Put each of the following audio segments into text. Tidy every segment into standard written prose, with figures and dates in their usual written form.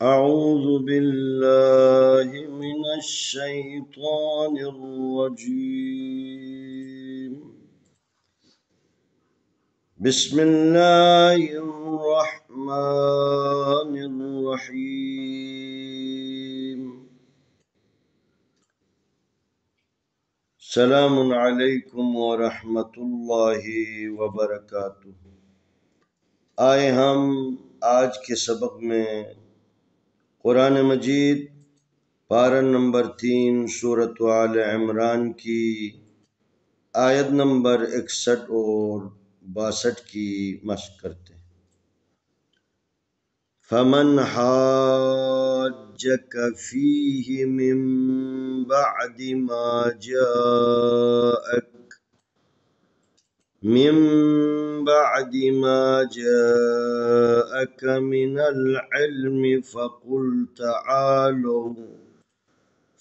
أعوذ بالله من الشيطان الرجيم. بسم الله الرحمن الرحيم. السلام عليكم ورحمة الله وبركاته. आए हम आज के सबक में कुरान मजीद पारा नंबर 3 सूरत आल इमरान की आयत नंबर 61 और 62 की मशक करते हैं। फमन हाज्जक फीहि मिन बअदि मा जाअक मिनल इल्मि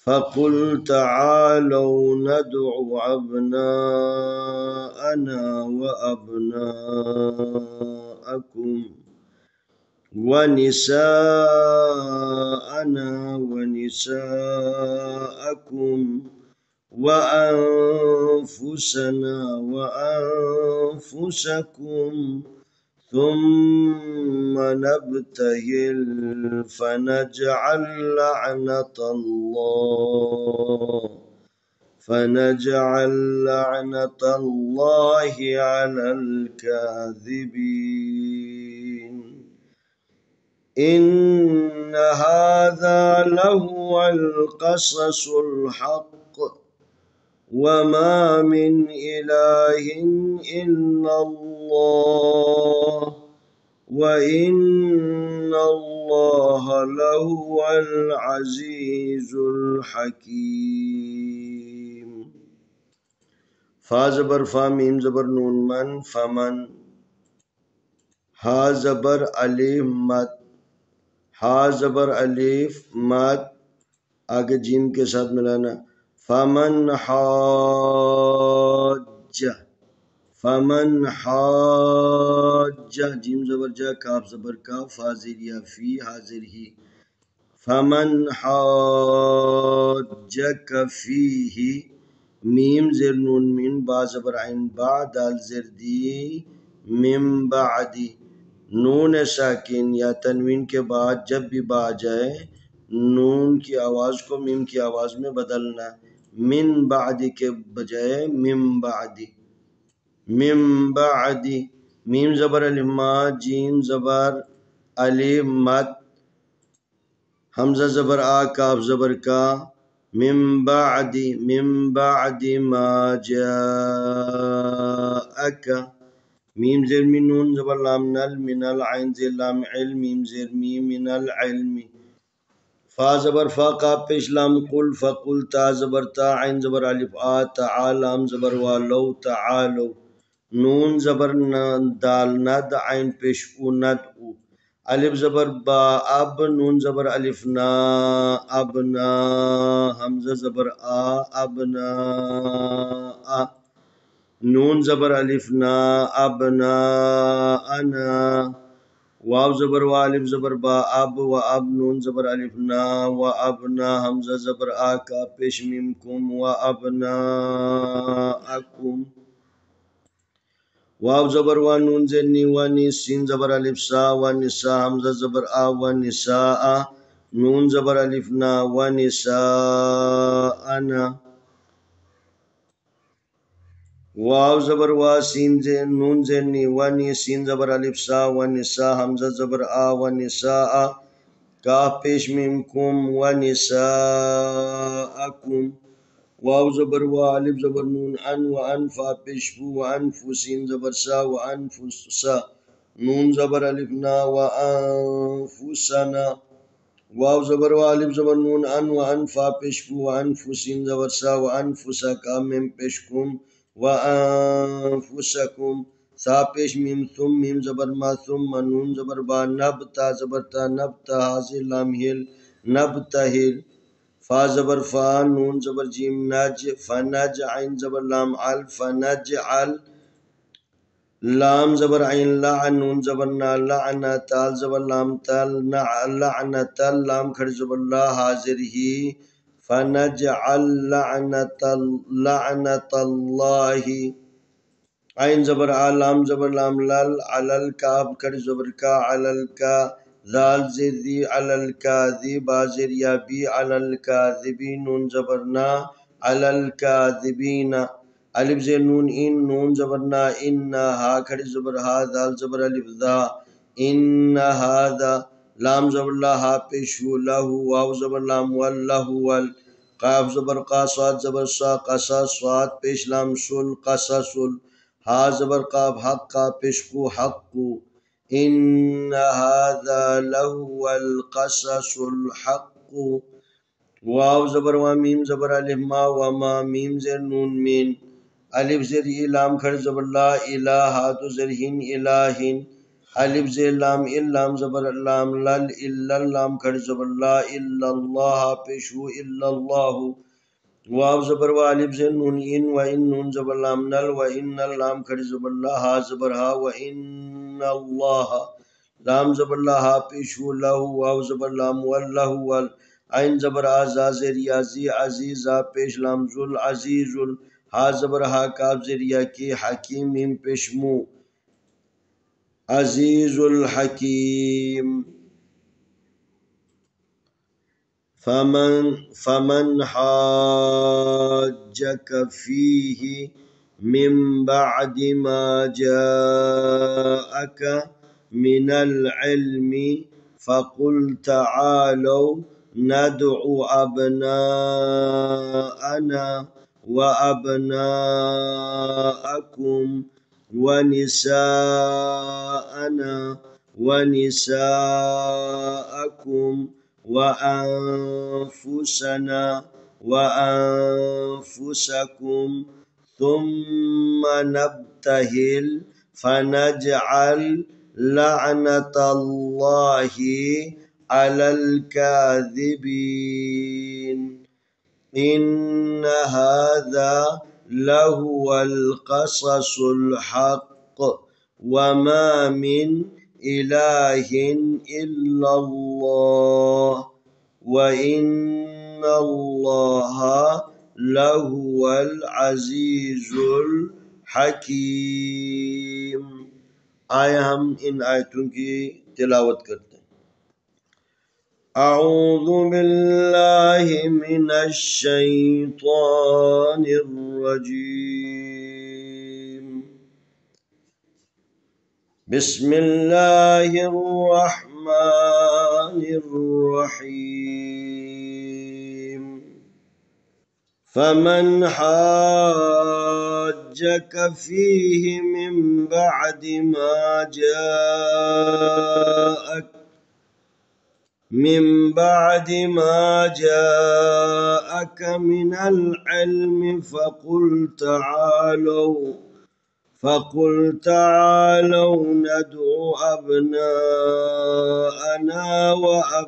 فقل تعالوا ندع أبناءنا وأبناءكم ونساءنا ونساءكم وأنفسنا وأنفسكم ثم نبتهل فنجعل لعنة الله على الكاذبين. إن هذا لهو القصص الحق وما من إله إلا الله وإن الله لهو العزيز الحكيم. فا زبر فا میم زبر نون من فمن. हा जबर अलिफ मत, हा जबर अलिफ मत आगे जीम के साथ मिलाना। फमन हाज जीम जबर जा काफ जबर का फाजिर या फी हाजिर ही। फमन हाज्जक फीही मीम ज़ेर नून मीन बा जबर आइन बा दाल ज़ेर दी मिम बादी। नून साकिन या तनवीन के बाद जब भी बा आ जाए नून की आवाज़ को मीम की आवाज़ में बदलना। मिन बादी के बजाय मिम बादी। मीम ज़बर अलिमा जीम ज़बर अलिफ मद हमज़ा ज़बर आ काफ ज़बर का मिम बादी मा जाअक। मीम ज़ेर मीन नून ज़बर लाम नल मिनल आइन ज़ेर लाम इल मीम ज़ेर मी मिनल इल्मी। फा ज़बर फा काफ पेश लाम कुल फ़कुल ता ज़बर ता आइन ज़बर अलिफ आ ता लाम ज़बर वा लो तालो। नून ज़बर दाल नद आइन पेश उ नद उ। अलिफ ज़बर बा अब नून ज़बर अलिफ ना अब ना हमज़ा ज़बर आ अब ना आ। नून ज़बर अलिफ ना अब ना अना। वाव ज़बर वा अलिफ ज़बर बा अब व अब नून ज़बर अलिफ ना व अब ना हमज़ा ज़बर आ का पेश मीम कुम व अब ना अकुम। वाव ज़बर वा नून ज़ेर नी व नी सीन ज़बर अलिफ सा व निसा हमज़ा ज़बर आ व निसा आ। नून ज़बर अलिफ ना व निसा अना। वाव ज़बर वा सीन ज़ेर नून ज़ेर नी व नी सीन ज़बर अलिफ सा व निसा हमज़ा ज़बर आ व निसा आ काफ पेश मीम कुम व निसा अकुम। वाव ज़बर वा अलिफ ज़बर नून अन व अनफा पेश फू व अनफु सीन ज़बर सा व अनफुसा नून ज़बर अलिफ ना व अनफुसना। वाव ज़बर वा अलिफ ज़बर नून अन व अनफा पेश फू व अनफु सीन ज़बर सा व अनफुसा का मीम पेश कुम व अनफुसकुम सा पेश मीम तुम मीम ज़बर मा तुम नून ज़बर बा नब ता ज़बर ता नब ता हाजिर लाम हिल नब ताहिल। फा ज़बर फा नून ज़बर जीम नज फनज आइन ज़बर लाम अल फनज अल। لام زبر عين لعن نون زبر نا لعنة تال زبر لام تال لعنة تال لام کھڑ زبر لا حاضر ہی فنجعل لعنة الله عين زبر لام زبر لام لل علل کاف کھڑ زبر کا علل کا ذال زر ذی علل کاذی بازر یا بی علل کاذبی نون زبر نا علل کاذبین الف زیر نون ان نون زبر نا ان ہا کھڑی زبر ہا دال زبر الف ذا ان ہذا لام زبر لا ہا پیشو لہ واو زبر لام واللہ وال قاف زبر قا صاد زبر سا قصا صاد پیش لام سل قصصل ہا زبر قاف حق کا پیشکو حق ان هذا لهو القصص الحق واو زبر و میم زبر الف ما و ما میم زر نون مین الف زر لام کھڑ زبر لا الہ تو زر ہن الہن الف زر لام لام زبر لام لل الا لام کھڑ زبر لا الا اللہ پیشو الا اللہ واو زبر و الف زر نون ان و ان نون زبر لام نل و ان لام کھڑ زبر لا ہا زبر ہا و ان اللہ لام زبر لا ہا پیشو لہ واو زبر لام واللہ وال عین زبر آزا زر یازی عزیزا پیش لام زل عزیزل ہا زبر ہا کاف زر یا کی حکیم میم پیش مو عزیز الحکیم فمن حاجك فيه من بعد ما جاءك من العلم فقل تعالوا ندعو أبناءنا وأبناءكم ونساءنا ونساءكم وأنفسنا وأنفسكم ثم نبتهل فنجعل لعنة الله على الكاذبين إن هذا لهو القصص الحق وما من إله إلا الله وإن الله لهو العزيز الحكيم آیا ہم ان آیتوں کی تلاوت کرتے ہیں اعوذ باللہ من الشیطان الرجیم بسم اللہ الرحمن الرحیم فمن حاجك فيه من بعد ما جاءك من العلم فقل تعالوا ندعو أبناءنا وأبناءكم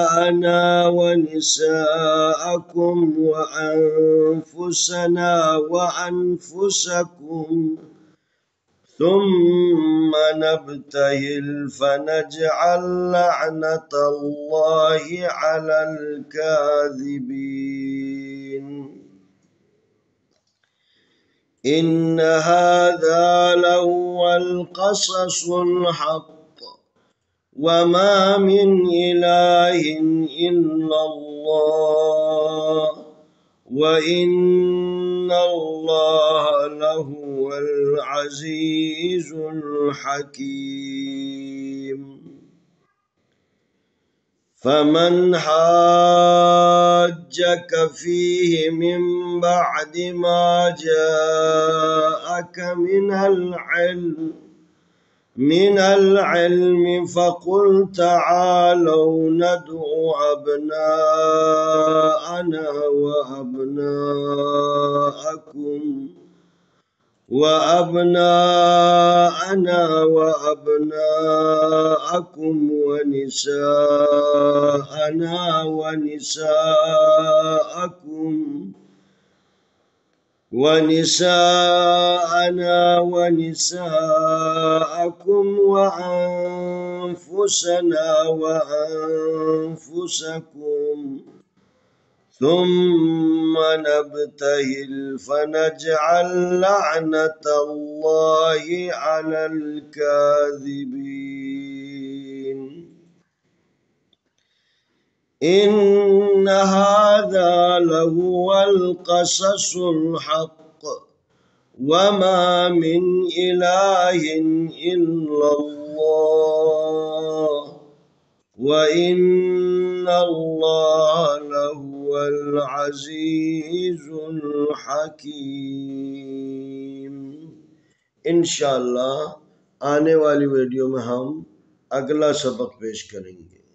ونساءنا ونساءكم وأنفسنا وأنفسكم ثم نبتهل فنجعل لعنة الله على الكاذبين إن هذا لهو القصص الحق وما من إله إلا الله وإن الله لهو العزيز الحكيم فمن حاجك فيه من بعد ما جاءك من العلم من العلم فقل تعالوا ندعو أبناءنا وأبناءكم ونساءنا ونساءكم وأنفسنا وأنفسكم ثم نبتهل فنجعل لعنة الله على الكاذبين. إن هذا لهو القصص الحق وما من إله إلا الله وإن الله لهو العزيز الحكيم. इंशाअल्लाह आने वाली वीडियो में हम अगला सबक पेश करेंगे।